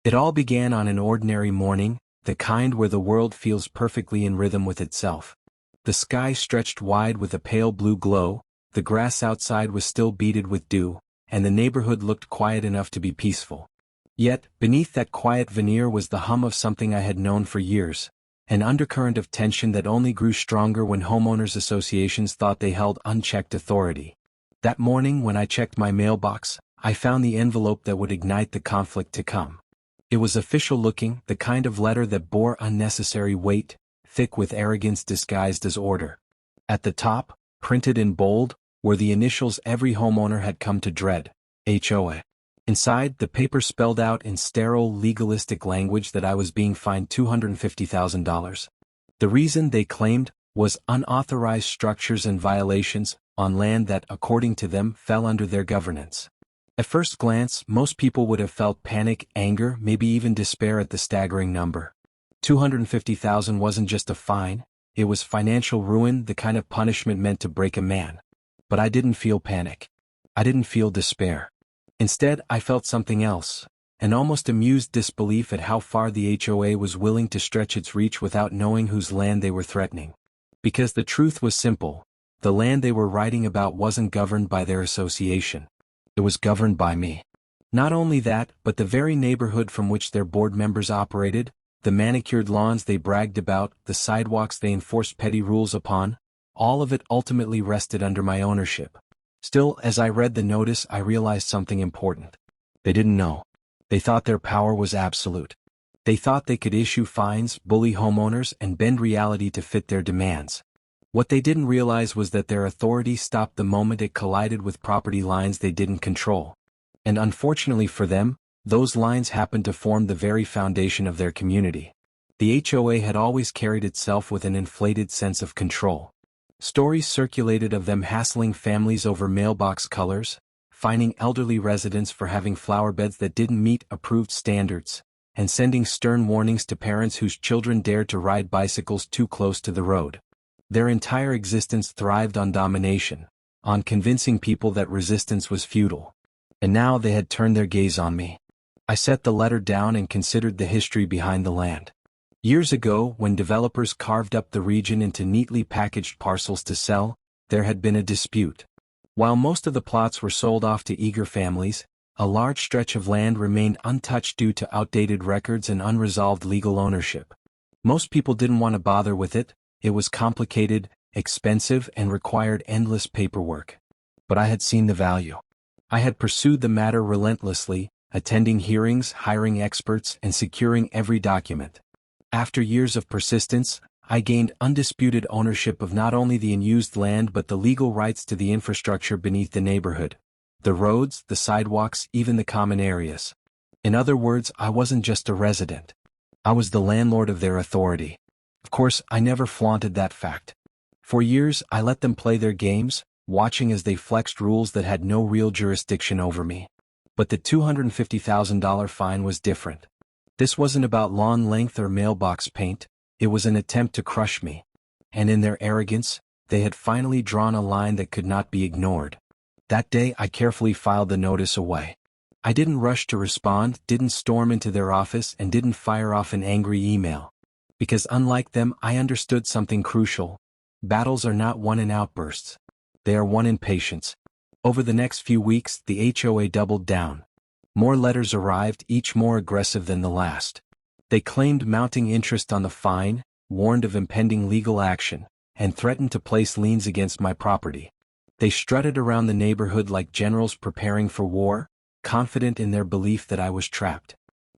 It all began on an ordinary morning, the kind where the world feels perfectly in rhythm with itself. The sky stretched wide with a pale blue glow, the grass outside was still beaded with dew, and the neighborhood looked quiet enough to be peaceful. Yet, beneath that quiet veneer was the hum of something I had known for years, an undercurrent of tension that only grew stronger when homeowners associations thought they held unchecked authority. That morning when I checked my mailbox, I found the envelope that would ignite the conflict to come. It was official looking, the kind of letter that bore unnecessary weight, thick with arrogance disguised as order. At the top, printed in bold, were the initials every homeowner had come to dread, HOA. Inside, the paper spelled out in sterile, legalistic language that I was being fined $250,000. The reason, they claimed, was unauthorized structures and violations on land that, according to them, fell under their governance. At first glance, most people would have felt panic, anger, maybe even despair at the staggering number. $250,000 wasn't just a fine, it was financial ruin, the kind of punishment meant to break a man. But I didn't feel panic. I didn't feel despair. Instead, I felt something else, an almost amused disbelief at how far the HOA was willing to stretch its reach without knowing whose land they were threatening. Because the truth was simple, the land they were writing about wasn't governed by their association. It was governed by me. Not only that, but the very neighborhood from which their board members operated, the manicured lawns they bragged about, the sidewalks they enforced petty rules upon, all of it ultimately rested under my ownership. Still, as I read the notice, I realized something important. They didn't know. They thought their power was absolute. They thought they could issue fines, bully homeowners, and bend reality to fit their demands. What they didn't realize was that their authority stopped the moment it collided with property lines they didn't control. And unfortunately for them, those lines happened to form the very foundation of their community. The HOA had always carried itself with an inflated sense of control. Stories circulated of them hassling families over mailbox colors, fining elderly residents for having flower beds that didn't meet approved standards, and sending stern warnings to parents whose children dared to ride bicycles too close to the road. Their entire existence thrived on domination, on convincing people that resistance was futile. And now they had turned their gaze on me. I set the letter down and considered the history behind the land. Years ago, when developers carved up the region into neatly packaged parcels to sell, there had been a dispute. While most of the plots were sold off to eager families, a large stretch of land remained untouched due to outdated records and unresolved legal ownership. Most people didn't want to bother with it. It was complicated, expensive, and required endless paperwork. But I had seen the value. I had pursued the matter relentlessly, attending hearings, hiring experts, and securing every document. After years of persistence, I gained undisputed ownership of not only the unused land but the legal rights to the infrastructure beneath the neighborhood. The roads, the sidewalks, even the common areas. In other words, I wasn't just a resident. I was the landlord of their authority. Of course, I never flaunted that fact. For years, I let them play their games, watching as they flexed rules that had no real jurisdiction over me. But the $250,000 fine was different. This wasn't about lawn length or mailbox paint, it was an attempt to crush me. And in their arrogance, they had finally drawn a line that could not be ignored. That day, I carefully filed the notice away. I didn't rush to respond, didn't storm into their office, and didn't fire off an angry email. Because unlike them, I understood something crucial. Battles are not won in outbursts. They are won in patience. Over the next few weeks, the HOA doubled down. More letters arrived, each more aggressive than the last. They claimed mounting interest on the fine, warned of impending legal action, and threatened to place liens against my property. They strutted around the neighborhood like generals preparing for war, confident in their belief that I was trapped.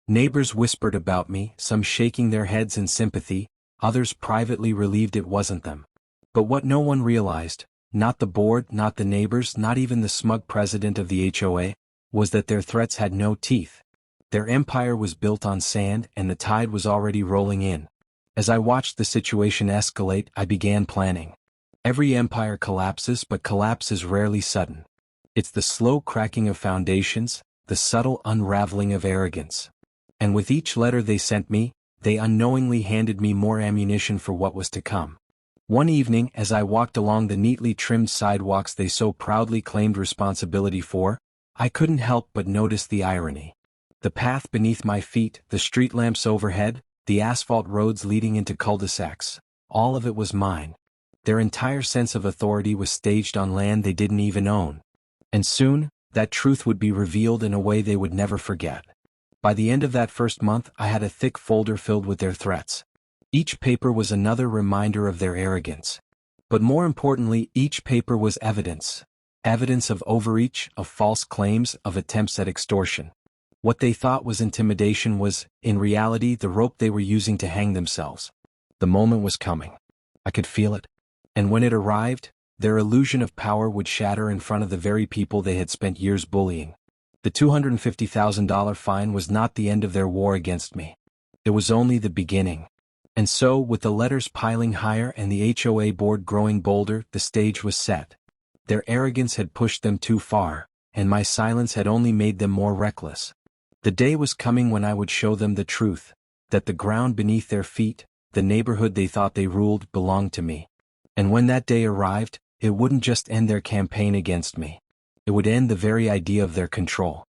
Neighbors whispered about me, some shaking their heads in sympathy, others privately relieved it wasn't them. But what no one realized, not the board, not the neighbors, not even the smug president of the HOA, was that their threats had no teeth. Their empire was built on sand and the tide was already rolling in. As I watched the situation escalate, I began planning. Every empire collapses, but collapse is rarely sudden. It's the slow cracking of foundations, the subtle unraveling of arrogance. And with each letter they sent me, they unknowingly handed me more ammunition for what was to come. One evening, as I walked along the neatly trimmed sidewalks they so proudly claimed responsibility for, I couldn't help but notice the irony. The path beneath my feet, the street lamps overhead, the asphalt roads leading into cul-de-sacs, all of it was mine. Their entire sense of authority was staged on land they didn't even own. And soon, that truth would be revealed in a way they would never forget. By the end of that first month, I had a thick folder filled with their threats. Each paper was another reminder of their arrogance. But more importantly, each paper was evidence. Evidence of overreach, of false claims, of attempts at extortion. What they thought was intimidation was, in reality, the rope they were using to hang themselves. The moment was coming. I could feel it. And when it arrived, their illusion of power would shatter in front of the very people they had spent years bullying. The $250,000 fine was not the end of their war against me. It was only the beginning. And so, with the letters piling higher and the HOA board growing bolder, the stage was set. Their arrogance had pushed them too far, and my silence had only made them more reckless. The day was coming when I would show them the truth, that the ground beneath their feet, the neighborhood they thought they ruled, belonged to me. And when that day arrived, it wouldn't just end their campaign against me. It would end the very idea of their control.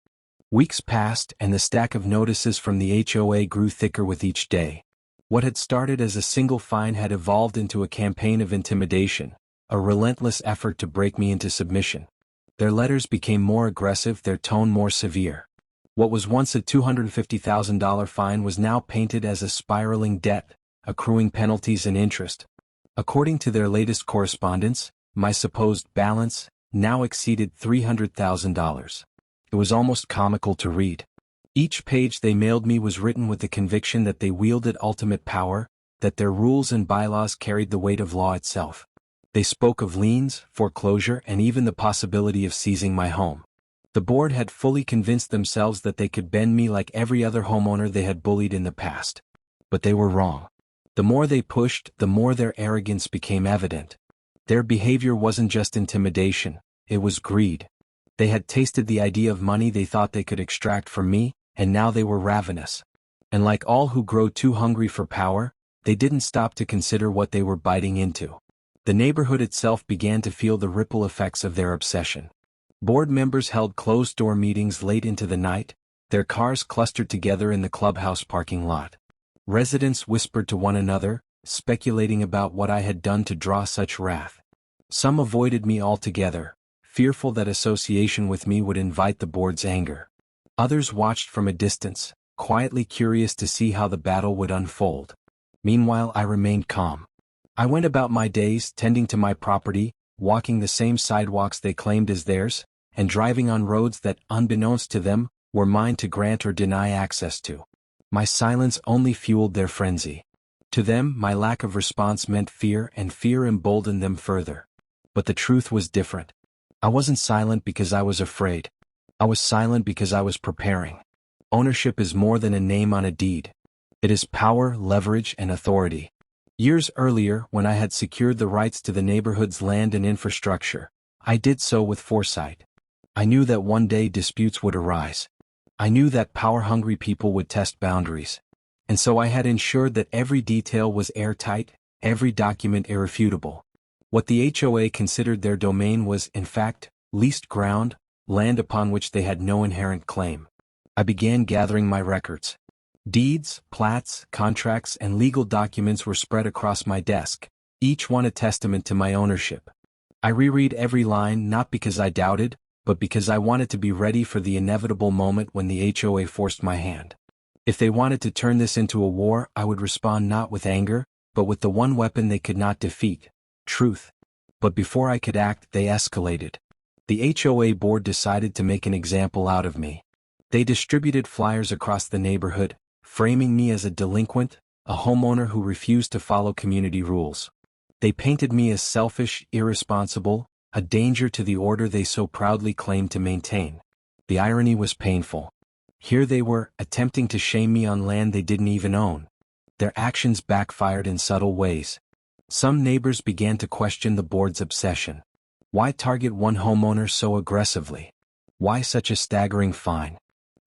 Weeks passed, and the stack of notices from the HOA grew thicker with each day. What had started as a single fine had evolved into a campaign of intimidation, a relentless effort to break me into submission. Their letters became more aggressive, their tone more severe. What was once a $250,000 fine was now painted as a spiraling debt, accruing penalties and interest. According to their latest correspondence, my supposed balance now exceeded $300,000. It was almost comical to read. Each page they mailed me was written with the conviction that they wielded ultimate power, that their rules and bylaws carried the weight of law itself. They spoke of liens, foreclosure, and even the possibility of seizing my home. The board had fully convinced themselves that they could bend me like every other homeowner they had bullied in the past. But they were wrong. The more they pushed, the more their arrogance became evident. Their behavior wasn't just intimidation, it was greed. They had tasted the idea of money they thought they could extract from me, and now they were ravenous. And like all who grow too hungry for power, they didn't stop to consider what they were biting into. The neighborhood itself began to feel the ripple effects of their obsession. Board members held closed-door meetings late into the night, their cars clustered together in the clubhouse parking lot. Residents whispered to one another, speculating about what I had done to draw such wrath. Some avoided me altogether, fearful that association with me would invite the board's anger. Others watched from a distance, quietly curious to see how the battle would unfold. Meanwhile, I remained calm. I went about my days tending to my property, walking the same sidewalks they claimed as theirs, and driving on roads that, unbeknownst to them, were mine to grant or deny access to. My silence only fueled their frenzy. To them, my lack of response meant fear, and fear emboldened them further. But the truth was different. I wasn't silent because I was afraid. I was silent because I was preparing. Ownership is more than a name on a deed. It is power, leverage, and authority. Years earlier, when I had secured the rights to the neighborhood's land and infrastructure, I did so with foresight. I knew that one day disputes would arise. I knew that power-hungry people would test boundaries. And so I had ensured that every detail was airtight, every document irrefutable. What the HOA considered their domain was, in fact, leased ground, land upon which they had no inherent claim. I began gathering my records. Deeds, plats, contracts, and legal documents were spread across my desk, each one a testament to my ownership. I reread every line not because I doubted, but because I wanted to be ready for the inevitable moment when the HOA forced my hand. If they wanted to turn this into a war, I would respond not with anger, but with the one weapon they could not defeat: truth. But before I could act, they escalated. The HOA board decided to make an example out of me. They distributed flyers across the neighborhood, framing me as a delinquent, a homeowner who refused to follow community rules. They painted me as selfish, irresponsible, a danger to the order they so proudly claimed to maintain. The irony was painful. Here they were, attempting to shame me on land they didn't even own. Their actions backfired in subtle ways. Some neighbors began to question the board's obsession. Why target one homeowner so aggressively? Why such a staggering fine?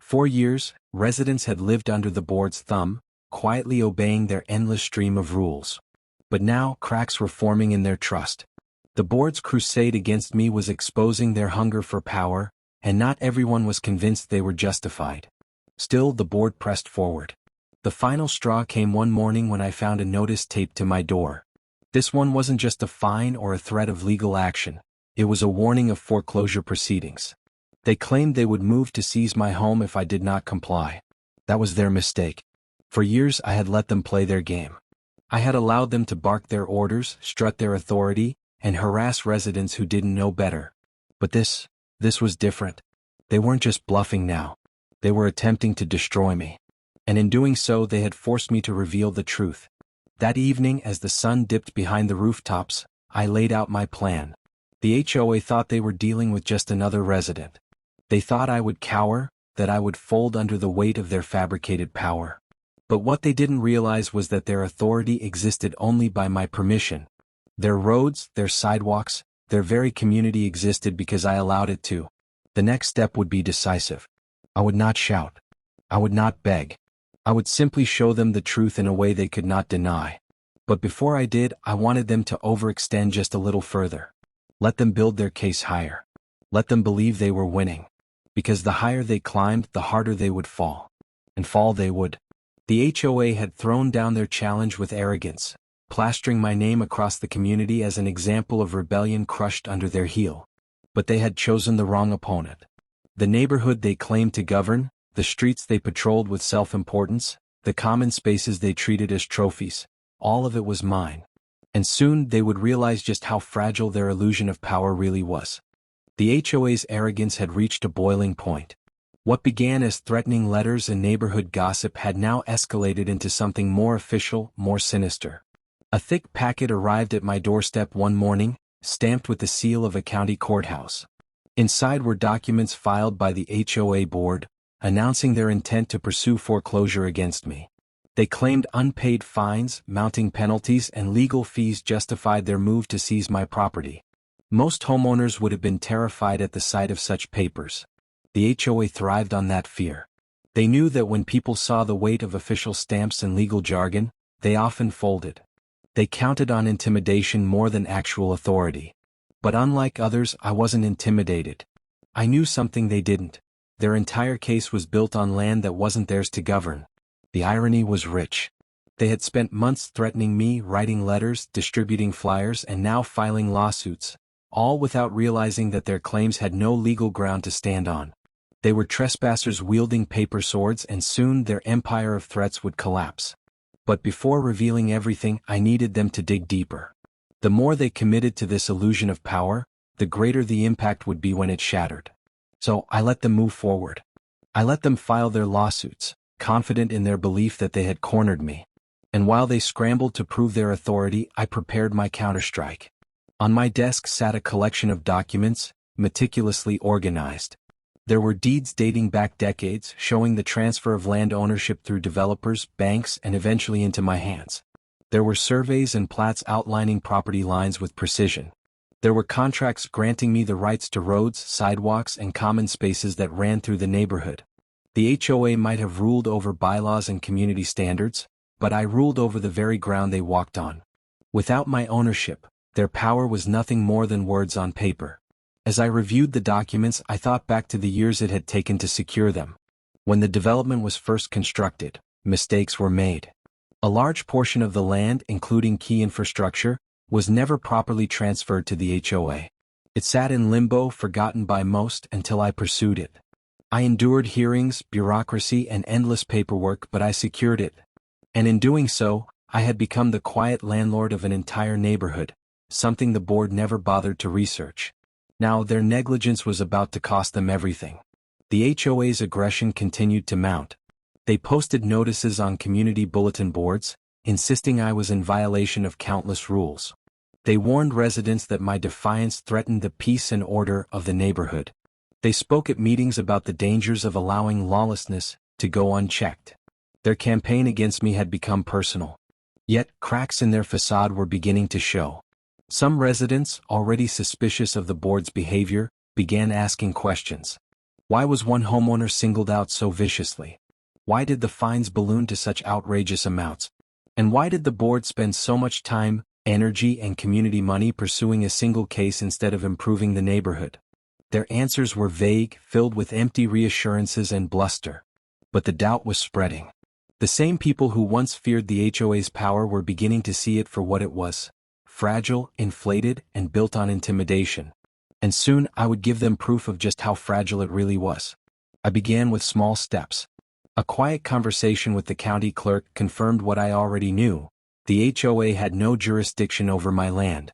For years, residents had lived under the board's thumb, quietly obeying their endless stream of rules. But now, cracks were forming in their trust. The board's crusade against me was exposing their hunger for power, and not everyone was convinced they were justified. Still, the board pressed forward. The final straw came one morning when I found a notice taped to my door. This one wasn't just a fine or a threat of legal action. It was a warning of foreclosure proceedings. They claimed they would move to seize my home if I did not comply. That was their mistake. For years I had let them play their game. I had allowed them to bark their orders, strut their authority, and harass residents who didn't know better. But this was different. They weren't just bluffing now. They were attempting to destroy me. And in doing so they had forced me to reveal the truth. That evening, as the sun dipped behind the rooftops, I laid out my plan. The HOA thought they were dealing with just another resident. They thought I would cower, that I would fold under the weight of their fabricated power. But what they didn't realize was that their authority existed only by my permission. Their roads, their sidewalks, their very community existed because I allowed it to. The next step would be decisive. I would not shout. I would not beg. I would simply show them the truth in a way they could not deny. But before I did, I wanted them to overextend just a little further. Let them build their case higher. Let them believe they were winning. Because the higher they climbed, the harder they would fall. And fall they would. The HOA had thrown down their challenge with arrogance, plastering my name across the community as an example of rebellion crushed under their heel. But they had chosen the wrong opponent. The neighborhood they claimed to govern, the streets they patrolled with self-importance, the common spaces they treated as trophies, all of it was mine. And soon they would realize just how fragile their illusion of power really was. The HOA's arrogance had reached a boiling point. What began as threatening letters and neighborhood gossip had now escalated into something more official, more sinister. A thick packet arrived at my doorstep one morning, stamped with the seal of a county courthouse. Inside were documents filed by the HOA board, announcing their intent to pursue foreclosure against me. They claimed unpaid fines, mounting penalties, and legal fees justified their move to seize my property. Most homeowners would have been terrified at the sight of such papers. The HOA thrived on that fear. They knew that when people saw the weight of official stamps and legal jargon, they often folded. They counted on intimidation more than actual authority. But unlike others, I wasn't intimidated. I knew something they didn't. Their entire case was built on land that wasn't theirs to govern. The irony was rich. They had spent months threatening me, writing letters, distributing flyers, and now filing lawsuits, all without realizing that their claims had no legal ground to stand on. They were trespassers wielding paper swords, and soon their empire of threats would collapse. But before revealing everything, I needed them to dig deeper. The more they committed to this illusion of power, the greater the impact would be when it shattered. So I let them move forward. I let them file their lawsuits, confident in their belief that they had cornered me. And while they scrambled to prove their authority, I prepared my counterstrike. On my desk sat a collection of documents, meticulously organized. There were deeds dating back decades, showing the transfer of land ownership through developers, banks, and eventually into my hands. There were surveys and plats outlining property lines with precision. There were contracts granting me the rights to roads, sidewalks, and common spaces that ran through the neighborhood. The HOA might have ruled over bylaws and community standards, but I ruled over the very ground they walked on. Without my ownership, their power was nothing more than words on paper. As I reviewed the documents, I thought back to the years it had taken to secure them. When the development was first constructed, mistakes were made. A large portion of the land, including key infrastructure, was never properly transferred to the HOA. It sat in limbo, forgotten by most, until I pursued it. I endured hearings, bureaucracy, and endless paperwork, but I secured it. And in doing so, I had become the quiet landlord of an entire neighborhood, something the board never bothered to research. Now their negligence was about to cost them everything. The HOA's aggression continued to mount. They posted notices on community bulletin boards, insisting I was in violation of countless rules. They warned residents that my defiance threatened the peace and order of the neighborhood. They spoke at meetings about the dangers of allowing lawlessness to go unchecked. Their campaign against me had become personal. Yet, cracks in their facade were beginning to show. Some residents, already suspicious of the board's behavior, began asking questions. Why was one homeowner singled out so viciously? Why did the fines balloon to such outrageous amounts? And why did the board spend so much time, energy, and community money pursuing a single case instead of improving the neighborhood? Their answers were vague, filled with empty reassurances and bluster. But the doubt was spreading. The same people who once feared the HOA's power were beginning to see it for what it was: fragile, inflated, and built on intimidation. And soon I would give them proof of just how fragile it really was. I began with small steps. A quiet conversation with the county clerk confirmed what I already knew: the HOA had no jurisdiction over my land.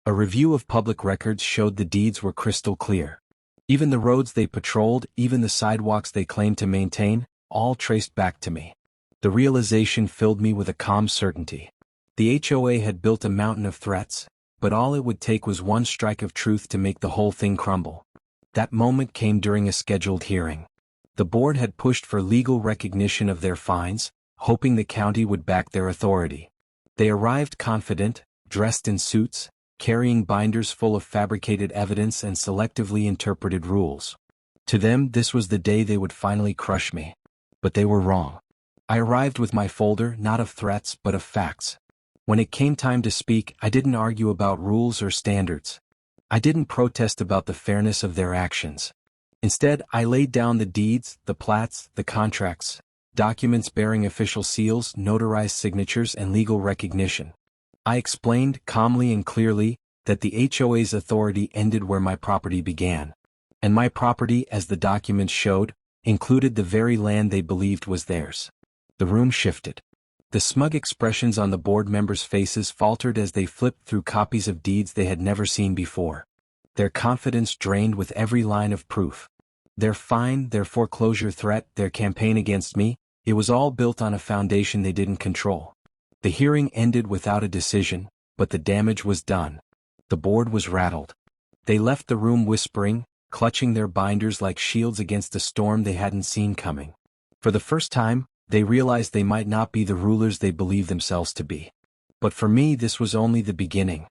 A review of public records showed the deeds were crystal clear. Even the roads they patrolled, even the sidewalks they claimed to maintain, all traced back to me. The realization filled me with a calm certainty. The HOA had built a mountain of threats, but all it would take was one strike of truth to make the whole thing crumble. That moment came during a scheduled hearing. The board had pushed for legal recognition of their fines, hoping the county would back their authority. They arrived confident, dressed in suits, carrying binders full of fabricated evidence and selectively interpreted rules. To them, this was the day they would finally crush me. But they were wrong. I arrived with my folder, not of threats but of facts. When it came time to speak, I didn't argue about rules or standards. I didn't protest about the fairness of their actions. Instead, I laid down the deeds, the plats, the contracts, documents bearing official seals, notarized signatures, and legal recognition. I explained, calmly and clearly, that the HOA's authority ended where my property began. And my property, as the documents showed, included the very land they believed was theirs. The room shifted. The smug expressions on the board members' faces faltered as they flipped through copies of deeds they had never seen before. Their confidence drained with every line of proof. Their fine, their foreclosure threat, their campaign against me, it was all built on a foundation they didn't control. The hearing ended without a decision, but the damage was done. The board was rattled. They left the room whispering, clutching their binders like shields against a storm they hadn't seen coming. For the first time, they realized they might not be the rulers they believed themselves to be. But for me, this was only the beginning.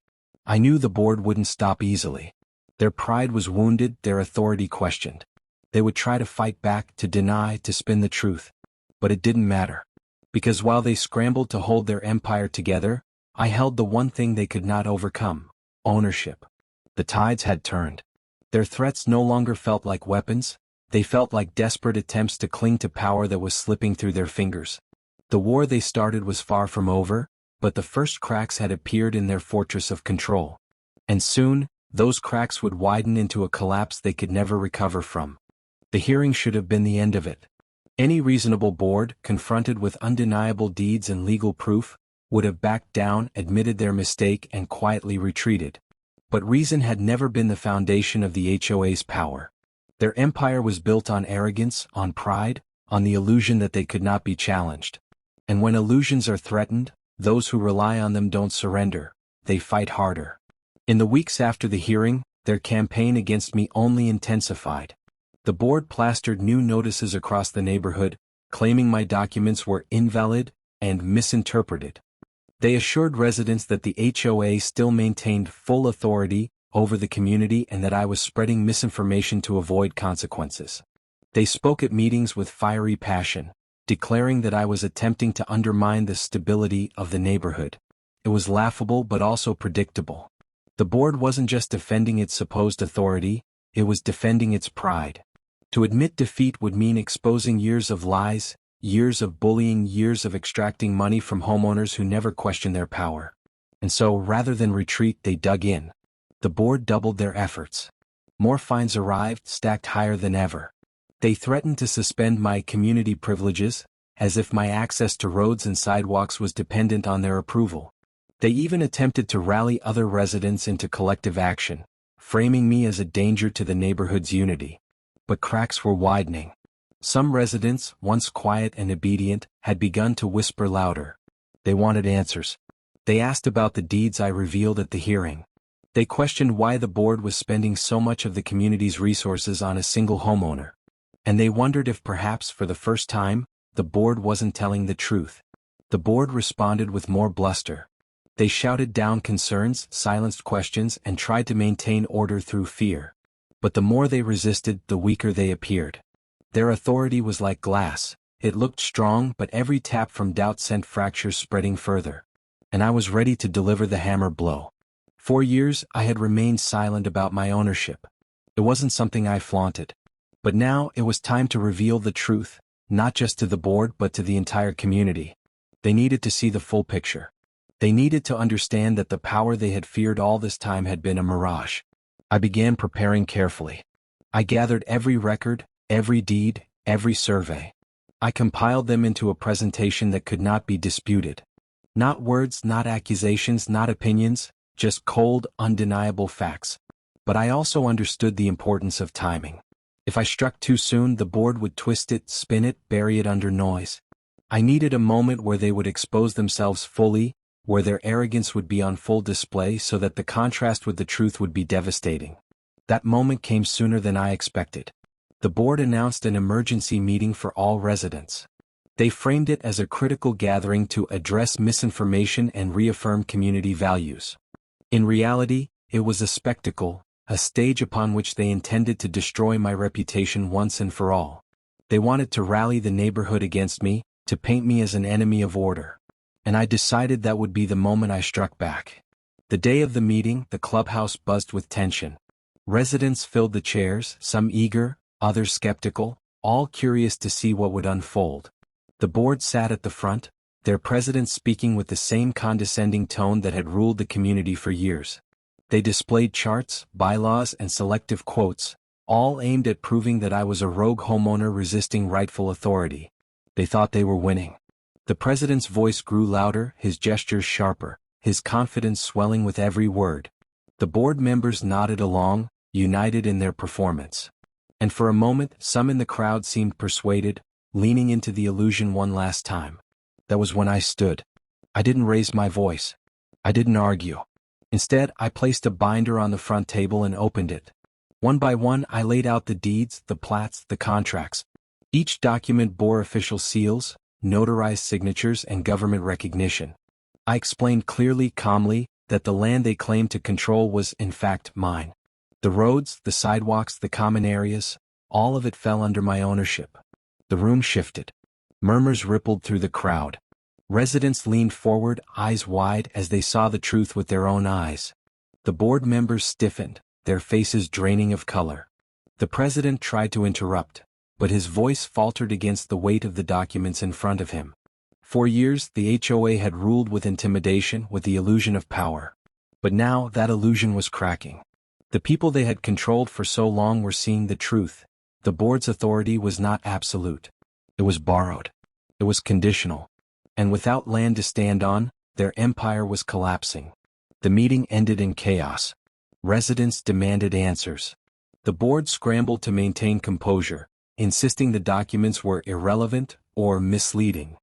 I knew the board wouldn't stop easily. Their pride was wounded, their authority questioned. They would try to fight back, to deny, to spin the truth. But it didn't matter. Because while they scrambled to hold their empire together, I held the one thing they could not overcome: ownership. The tides had turned. Their threats no longer felt like weapons, they felt like desperate attempts to cling to power that was slipping through their fingers. The war they started was far from over, but the first cracks had appeared in their fortress of control. And soon, those cracks would widen into a collapse they could never recover from. The hearing should have been the end of it. Any reasonable board, confronted with undeniable deeds and legal proof, would have backed down, admitted their mistake, and quietly retreated. But reason had never been the foundation of the HOA's power. Their empire was built on arrogance, on pride, on the illusion that they could not be challenged. And when illusions are threatened, those who rely on them don't surrender, they fight harder. In the weeks after the hearing, their campaign against me only intensified. The board plastered new notices across the neighborhood, claiming my documents were invalid and misinterpreted. They assured residents that the HOA still maintained full authority over the community and that I was spreading misinformation to avoid consequences. They spoke at meetings with fiery passion, declaring that I was attempting to undermine the stability of the neighborhood. It was laughable but also predictable. The board wasn't just defending its supposed authority, it was defending its pride. To admit defeat would mean exposing years of lies, years of bullying, years of extracting money from homeowners who never questioned their power. And so, rather than retreat, they dug in. The board doubled their efforts. More fines arrived, stacked higher than ever. They threatened to suspend my community privileges, as if my access to roads and sidewalks was dependent on their approval. They even attempted to rally other residents into collective action, framing me as a danger to the neighborhood's unity. But cracks were widening. Some residents, once quiet and obedient, had begun to whisper louder. They wanted answers. They asked about the deeds I revealed at the hearing. They questioned why the board was spending so much of the community's resources on a single homeowner. And they wondered if perhaps for the first time, the board wasn't telling the truth. The board responded with more bluster. They shouted down concerns, silenced questions, and tried to maintain order through fear. But the more they resisted, the weaker they appeared. Their authority was like glass. It looked strong, but every tap from doubt sent fractures spreading further. And I was ready to deliver the hammer blow. For years, I had remained silent about my ownership. It wasn't something I flaunted. But now, it was time to reveal the truth, not just to the board but to the entire community. They needed to see the full picture. They needed to understand that the power they had feared all this time had been a mirage. I began preparing carefully. I gathered every record, every deed, every survey. I compiled them into a presentation that could not be disputed. Not words, not accusations, not opinions, just cold, undeniable facts. But I also understood the importance of timing. If I struck too soon, the board would twist it, spin it, bury it under noise. I needed a moment where they would expose themselves fully, where their arrogance would be on full display so that the contrast with the truth would be devastating. That moment came sooner than I expected. The board announced an emergency meeting for all residents. They framed it as a critical gathering to address misinformation and reaffirm community values. In reality, it was a spectacle, a stage upon which they intended to destroy my reputation once and for all. They wanted to rally the neighborhood against me, to paint me as an enemy of order. And I decided that would be the moment I struck back. The day of the meeting, the clubhouse buzzed with tension. Residents filled the chairs, some eager, others skeptical, all curious to see what would unfold. The board sat at the front, their president speaking with the same condescending tone that had ruled the community for years. They displayed charts, bylaws, and selective quotes, all aimed at proving that I was a rogue homeowner resisting rightful authority. They thought they were winning. The president's voice grew louder, his gestures sharper, his confidence swelling with every word. The board members nodded along, united in their performance. And for a moment, some in the crowd seemed persuaded, leaning into the illusion one last time. That was when I stood. I didn't raise my voice. I didn't argue. Instead, I placed a binder on the front table and opened it. One by one, I laid out the deeds, the plats, the contracts. Each document bore official seals, notarized signatures, and government recognition. I explained clearly, calmly, that the land they claimed to control was, in fact, mine. The roads, the sidewalks, the common areas, all of it fell under my ownership. The room shifted. Murmurs rippled through the crowd. Residents leaned forward, eyes wide, as they saw the truth with their own eyes. The board members stiffened, their faces draining of color. The president tried to interrupt, but his voice faltered against the weight of the documents in front of him. For years, the HOA had ruled with intimidation, with the illusion of power. But now, that illusion was cracking. The people they had controlled for so long were seeing the truth. The board's authority was not absolute. It was borrowed. It was conditional. And without land to stand on, their empire was collapsing. The meeting ended in chaos. Residents demanded answers. The board scrambled to maintain composure, insisting the documents were irrelevant or misleading.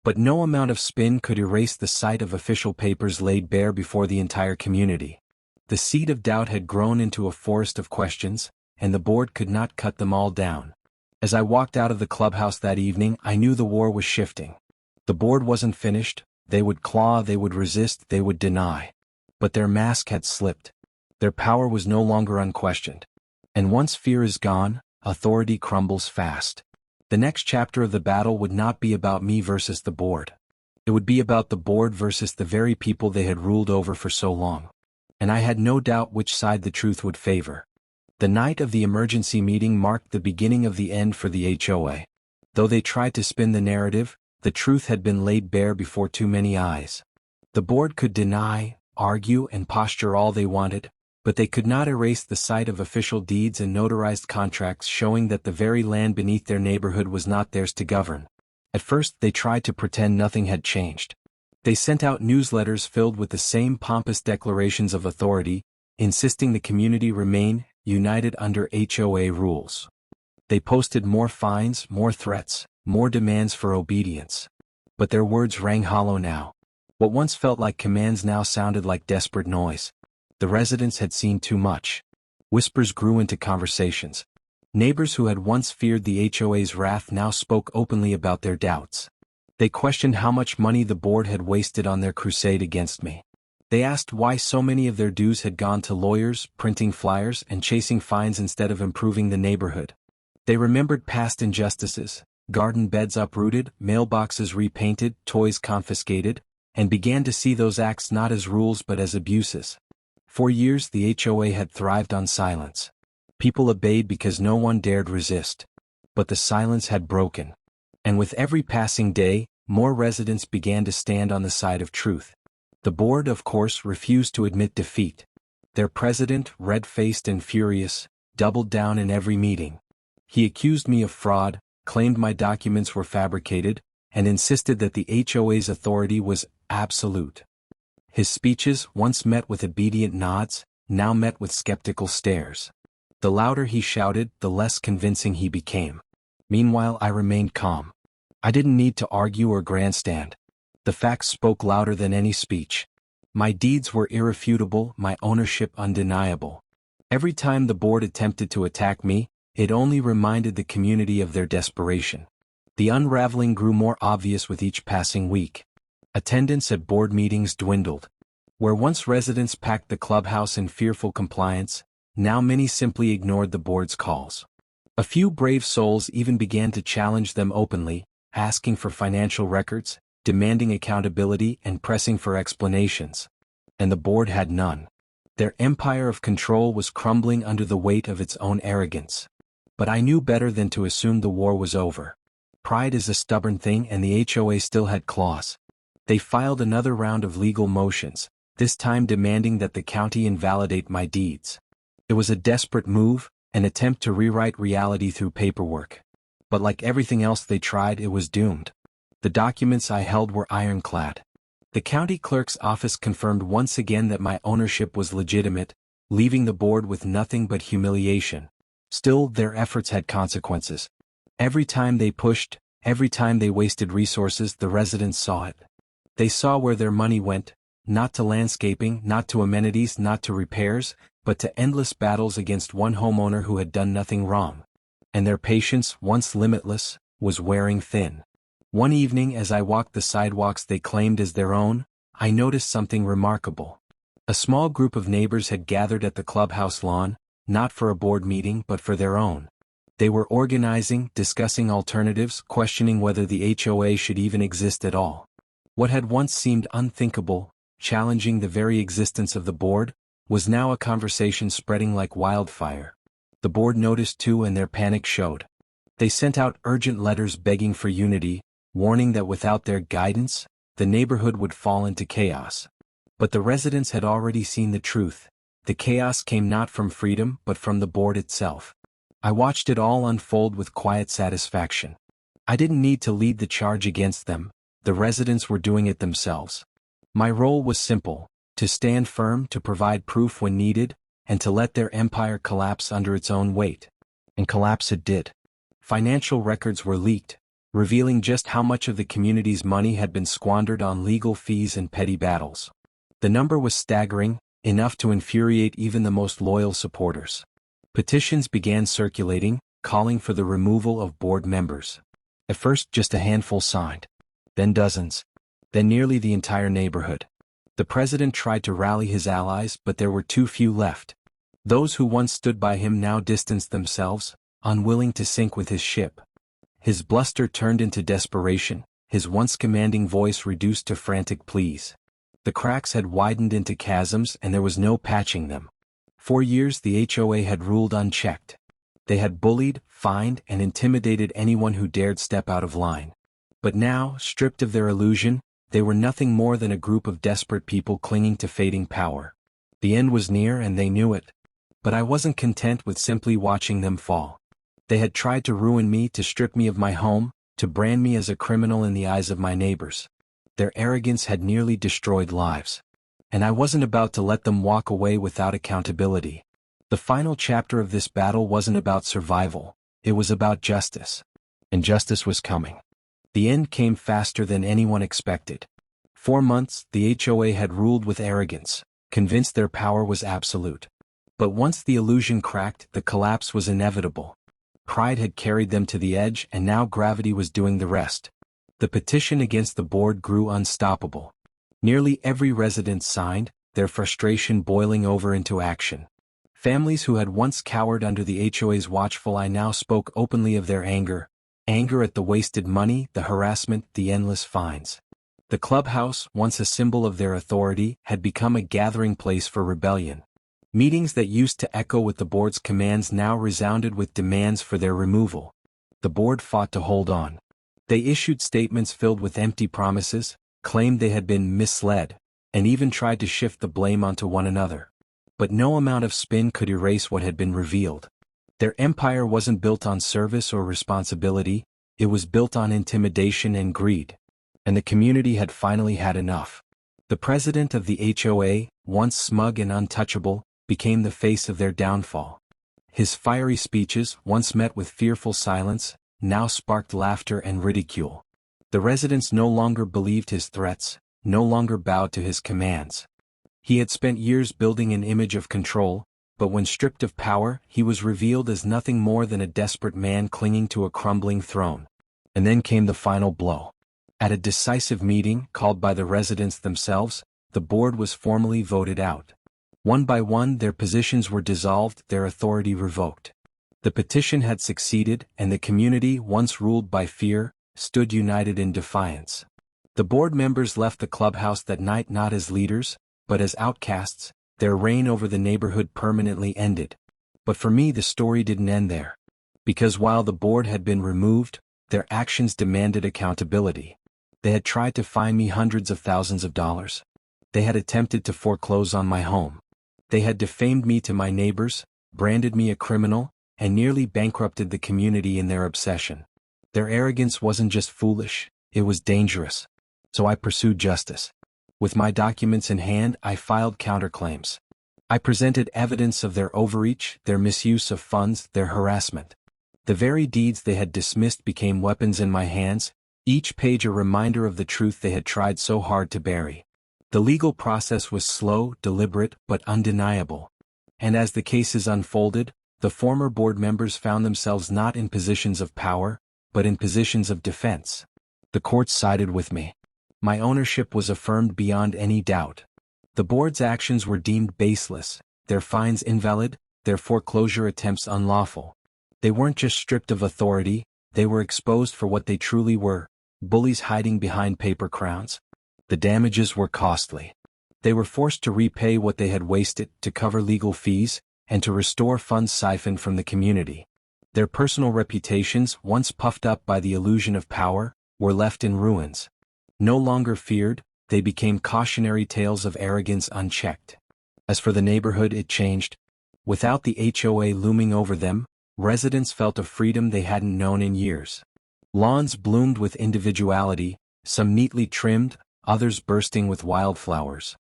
But no amount of spin could erase the sight of official papers laid bare before the entire community. The seed of doubt had grown into a forest of questions, and the board could not cut them all down. As I walked out of the clubhouse that evening, I knew the war was shifting. The board wasn't finished. They would claw, they would resist, they would deny. But their mask had slipped. Their power was no longer unquestioned. And once fear is gone, authority crumbles fast. The next chapter of the battle would not be about me versus the board. It would be about the board versus the very people they had ruled over for so long. And I had no doubt which side the truth would favor. The night of the emergency meeting marked the beginning of the end for the HOA. Though they tried to spin the narrative, the truth had been laid bare before too many eyes. The board could deny, argue, and posture all they wanted, but they could not erase the sight of official deeds and notarized contracts showing that the very land beneath their neighborhood was not theirs to govern. At first, they tried to pretend nothing had changed. They sent out newsletters filled with the same pompous declarations of authority, insisting the community remain united under HOA rules. They posted more fines, more threats, more demands for obedience. But their words rang hollow now. What once felt like commands now sounded like desperate noise. The residents had seen too much. Whispers grew into conversations. Neighbors who had once feared the HOA's wrath now spoke openly about their doubts. They questioned how much money the board had wasted on their crusade against me. They asked why so many of their dues had gone to lawyers, printing flyers, and chasing fines instead of improving the neighborhood. They remembered past injustices, garden beds uprooted, mailboxes repainted, toys confiscated, and began to see those acts not as rules but as abuses. For years the HOA had thrived on silence. People obeyed because no one dared resist. But the silence had broken. And with every passing day, more residents began to stand on the side of truth. The board, of course, refused to admit defeat. Their president, red-faced and furious, doubled down in every meeting. He accused me of fraud, claimed my documents were fabricated, and insisted that the HOA's authority was absolute. His speeches, once met with obedient nods, now met with skeptical stares. The louder he shouted, the less convincing he became. Meanwhile, I remained calm. I didn't need to argue or grandstand. The facts spoke louder than any speech. My deeds were irrefutable, my ownership undeniable. Every time the board attempted to attack me, it only reminded the community of their desperation. The unraveling grew more obvious with each passing week. Attendance at board meetings dwindled. Where once residents packed the clubhouse in fearful compliance, now many simply ignored the board's calls. A few brave souls even began to challenge them openly, asking for financial records, demanding accountability and pressing for explanations. And the board had none. Their empire of control was crumbling under the weight of its own arrogance. But I knew better than to assume the war was over. Pride is a stubborn thing, and the HOA still had claws. They filed another round of legal motions, this time demanding that the county invalidate my deeds. It was a desperate move, an attempt to rewrite reality through paperwork. But like everything else they tried, it was doomed. The documents I held were ironclad. The county clerk's office confirmed once again that my ownership was legitimate, leaving the board with nothing but humiliation. Still, their efforts had consequences. Every time they pushed, every time they wasted resources, the residents saw it. They saw where their money went, not to landscaping, not to amenities, not to repairs, but to endless battles against one homeowner who had done nothing wrong. And their patience, once limitless, was wearing thin. One evening, as I walked the sidewalks they claimed as their own, I noticed something remarkable. A small group of neighbors had gathered at the clubhouse lawn, not for a board meeting but for their own. They were organizing, discussing alternatives, questioning whether the HOA should even exist at all. What had once seemed unthinkable, challenging the very existence of the board, was now a conversation spreading like wildfire. The board noticed too, and their panic showed. They sent out urgent letters begging for unity, warning that without their guidance, the neighborhood would fall into chaos. But the residents had already seen the truth. The chaos came not from freedom but from the board itself. I watched it all unfold with quiet satisfaction. I didn't need to lead the charge against them, the residents were doing it themselves. My role was simple: to stand firm, to provide proof when needed, and to let their empire collapse under its own weight. And collapse it did. Financial records were leaked, revealing just how much of the community's money had been squandered on legal fees and petty battles. The number was staggering, enough to infuriate even the most loyal supporters. Petitions began circulating, calling for the removal of board members. At first just a handful signed. Then dozens. Then nearly the entire neighborhood. The president tried to rally his allies, but there were too few left. Those who once stood by him now distanced themselves, unwilling to sink with his ship. His bluster turned into desperation, his once commanding voice reduced to frantic pleas. The cracks had widened into chasms, and there was no patching them. For years the HOA had ruled unchecked. They had bullied, fined, and intimidated anyone who dared step out of line. But now, stripped of their illusion, they were nothing more than a group of desperate people clinging to fading power. The end was near, and they knew it. But I wasn't content with simply watching them fall. They had tried to ruin me, to strip me of my home, to brand me as a criminal in the eyes of my neighbors. Their arrogance had nearly destroyed lives. And I wasn't about to let them walk away without accountability. The final chapter of this battle wasn't about survival, it was about justice. And justice was coming. The end came faster than anyone expected. 4 months, the HOA had ruled with arrogance, convinced their power was absolute. But once the illusion cracked, the collapse was inevitable. Pride had carried them to the edge, and now gravity was doing the rest. The petition against the board grew unstoppable. Nearly every resident signed, their frustration boiling over into action. Families who had once cowered under the HOA's watchful eye now spoke openly of their anger. Anger at the wasted money, the harassment, the endless fines. The clubhouse, once a symbol of their authority, had become a gathering place for rebellion. Meetings that used to echo with the board's commands now resounded with demands for their removal. The board fought to hold on. They issued statements filled with empty promises, claimed they had been misled, and even tried to shift the blame onto one another. But no amount of spin could erase what had been revealed. Their empire wasn't built on service or responsibility, it was built on intimidation and greed. And the community had finally had enough. The president of the HOA, once smug and untouchable, became the face of their downfall. His fiery speeches, once met with fearful silence, now sparked laughter and ridicule. The residents no longer believed his threats, no longer bowed to his commands. He had spent years building an image of control, but when stripped of power, he was revealed as nothing more than a desperate man clinging to a crumbling throne. And then came the final blow. At a decisive meeting, called by the residents themselves, the board was formally voted out. One by one their positions were dissolved, their authority revoked. The petition had succeeded, and the community, once ruled by fear, stood united in defiance. The board members left the clubhouse that night not as leaders, but as outcasts. Their reign over the neighborhood permanently ended. But for me the story didn't end there. Because while the board had been removed, their actions demanded accountability. They had tried to fine me hundreds of thousands of dollars. They had attempted to foreclose on my home. They had defamed me to my neighbors, branded me a criminal, and nearly bankrupted the community in their obsession. Their arrogance wasn't just foolish, it was dangerous. So I pursued justice. With my documents in hand, I filed counterclaims. I presented evidence of their overreach, their misuse of funds, their harassment. The very deeds they had dismissed became weapons in my hands, each page a reminder of the truth they had tried so hard to bury. The legal process was slow, deliberate, but undeniable. And as the cases unfolded, the former board members found themselves not in positions of power, but in positions of defense. The courts sided with me. My ownership was affirmed beyond any doubt. The board's actions were deemed baseless, their fines invalid, their foreclosure attempts unlawful. They weren't just stripped of authority, they were exposed for what they truly were, bullies hiding behind paper crowns. The damages were costly. They were forced to repay what they had wasted, to cover legal fees, and to restore funds siphoned from the community. Their personal reputations, once puffed up by the illusion of power, were left in ruins. No longer feared, they became cautionary tales of arrogance unchecked. As for the neighborhood, it changed. Without the HOA looming over them, residents felt a freedom they hadn't known in years. Lawns bloomed with individuality, some neatly trimmed, others bursting with wildflowers.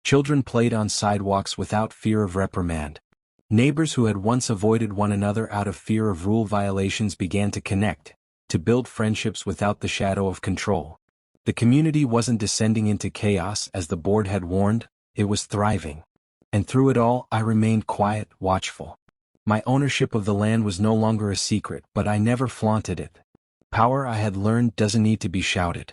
Children played on sidewalks without fear of reprimand. Neighbors who had once avoided one another out of fear of rule violations began to connect, to build friendships without the shadow of control. The community wasn't descending into chaos as the board had warned, it was thriving. And through it all, I remained quiet, watchful. My ownership of the land was no longer a secret, but I never flaunted it. Power, I had learned, doesn't need to be shouted.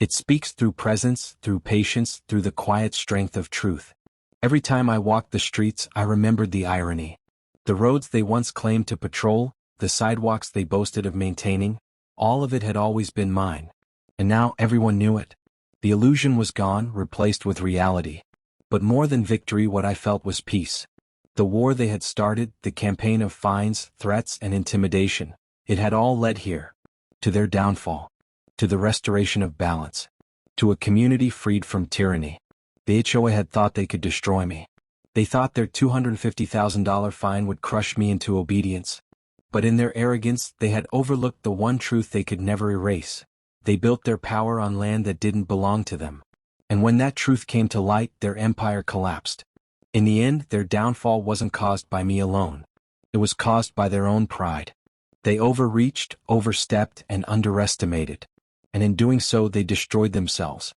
It speaks through presence, through patience, through the quiet strength of truth. Every time I walked the streets, I remembered the irony. The roads they once claimed to patrol, the sidewalks they boasted of maintaining, all of it had always been mine. And now everyone knew it. The illusion was gone, replaced with reality. But more than victory, what I felt was peace. The war they had started, the campaign of fines, threats, and intimidation, it had all led here. To their downfall. To the restoration of balance. To a community freed from tyranny. The HOA had thought they could destroy me. They thought their $250,000 fine would crush me into obedience. But in their arrogance, they had overlooked the one truth they could never erase. They built their power on land that didn't belong to them. And when that truth came to light, their empire collapsed. In the end, their downfall wasn't caused by me alone. It was caused by their own pride. They overreached, overstepped, and underestimated. And in doing so, they destroyed themselves.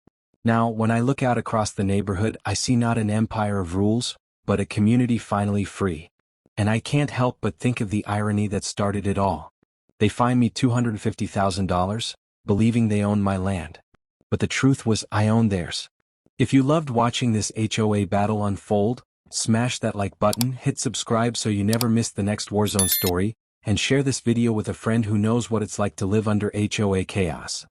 Now, when I look out across the neighborhood, I see not an empire of rules, but a community finally free. And I can't help but think of the irony that started it all. They fined me $250,000, believing they owned my land. But the truth was, I owned theirs. If you loved watching this HOA battle unfold, smash that like button, hit subscribe so you never miss the next Warzone story, and share this video with a friend who knows what it's like to live under HOA chaos.